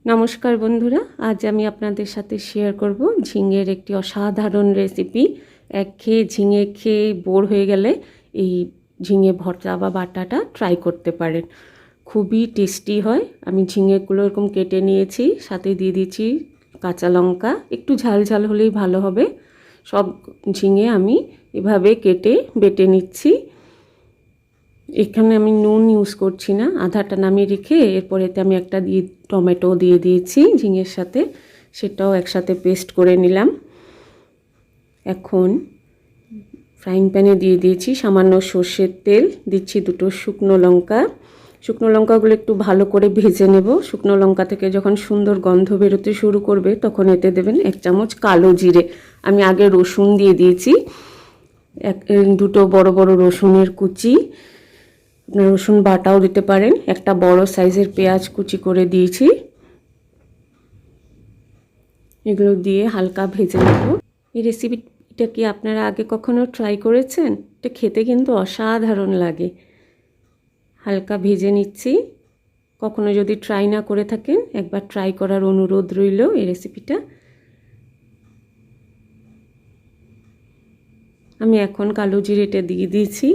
নমস্কার বন্ধুরা, আজ আমি আপনাদের সাথে শেয়ার করব ঝিঙের একটি অসাধারণ রেসিপি। একঘেয়ে ঝিঙে খেয়ে বোর হয়ে গেলে এই ঝিঙে ভর্তা বা বাটাটা ট্রাই করতে পারেন। খুবই টেস্টি হয়। আমি ঝিঙেগুলো এরকম কেটে নিয়েছি, সাথে দিয়ে দিচ্ছি কাঁচা লঙ্কা, একটু ঝাল ঝাল হলেই ভালো হবে। সব ঝিঙে আমি এভাবে কেটে বেটে নিচ্ছি। এখানে আমি নুন ইউজ করছি না, আধাটা নামিয়ে রেখে এরপর এতে আমি একটা টমেটো দিয়ে দিয়েছি ঝিঙের সাথে, সেটাও একসাথে পেস্ট করে নিলাম। এখন ফ্রাইং প্যানে দিয়ে দিয়েছি সামান্য সর্ষের তেল, দিচ্ছি দুটো শুকনো লঙ্কা। শুকনো লঙ্কাগুলো একটু ভালো করে ভেজে নেব। শুকনো লঙ্কা থেকে যখন সুন্দর গন্ধ বেরোতে শুরু করবে তখন এতে দেবেন 1 চামচ কালো জিরে। আমি আগে রসুন দিয়ে দিয়েছি, দুটো বড় বড় রসুনের কুচি, রসুন বাটাও দিতে পারেন। একটা বড় সাইজের পেঁয়াজ কুচি করে দিয়েছি। এগুলো দিয়ে হালকা ভেজে নেব। এই রেসিপিটা কি আপনারা আগে কখনো ট্রাই করেছেন? এটা খেতে কিন্তু অসাধারণ লাগে। হালকা ভেজে নিচ্ছি। কখনো যদি ট্রাই না করে থাকেন একবার ট্রাই করার অনুরোধ রইল এই রেসিপিটা। আমি এখন কালো জিরেটা দিয়ে দিয়েছি,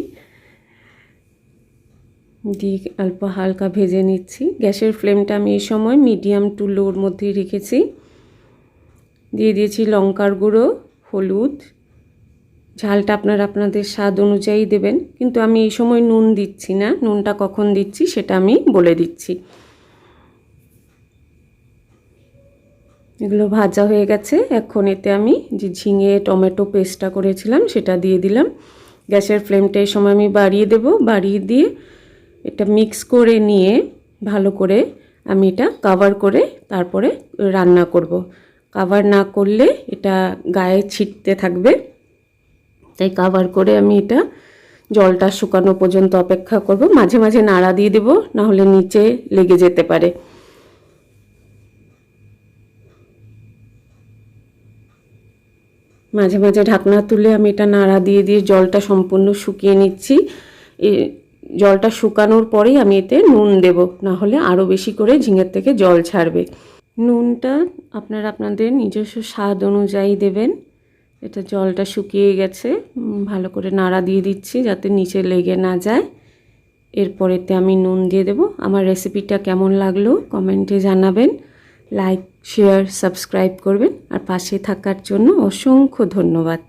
দিয়ে অল্প হালকা ভেজে নিচ্ছি। গ্যাসের ফ্লেমটা আমি এই সময় মিডিয়াম টু লোর মধ্যেই রেখেছি। দিয়ে দিয়েছি লঙ্কার গুঁড়ো, হলুদ, ঝালটা আপনাদের স্বাদ অনুযায়ী দেবেন, কিন্তু আমি এই সময় নুন দিচ্ছি না। নুনটা কখন দিচ্ছি সেটা আমি বলে দিচ্ছি। এগুলো ভাজা হয়ে গেছে। এখন এতে আমি যে ঝিঙে টমেটো পেস্টটা করেছিলাম সেটা দিয়ে দিলাম। গ্যাসের ফ্লেমটা এই সময় আমি বাড়িয়ে দেব। বাড়িয়ে দিয়ে এটা মিক্স করে নিয়ে ভালো করে আমি এটা কভার করে তারপরে রান্না করব। কভার না করলে এটা গায়ে ছিটতে থাকবে, তাই কভার করে আমি এটা জলটা শুকানো পর্যন্ত অপেক্ষা করব। মাঝে মাঝে নাড়া দিয়ে দেব, না হলে নিচে লেগে যেতে পারে। মাঝে মাঝে ঢাকনা তুলে আমি এটা নাড়া দিয়ে দিয়ে জলটা সম্পূর্ণ শুকিয়ে নিচ্ছি। জলটা শুকানোর পরেই আমি এতে নুন দেব, না হলে আরও বেশি করে ঝিঙের থেকে জল ছাড়বে। নুনটা আপনাদের নিজস্ব স্বাদ অনুযায়ী দেবেন। এটা জলটা শুকিয়ে গেছে, ভালো করে নাড়া দিয়ে দিচ্ছি যাতে নিচে লেগে না যায়। এরপরেতে আমি নুন দিয়ে দেব। আমার রেসিপিটা কেমন লাগলো কমেন্টে জানাবেন। লাইক, শেয়ার, সাবস্ক্রাইব করবেন, আর পাশে থাকার জন্য অসংখ্য ধন্যবাদ।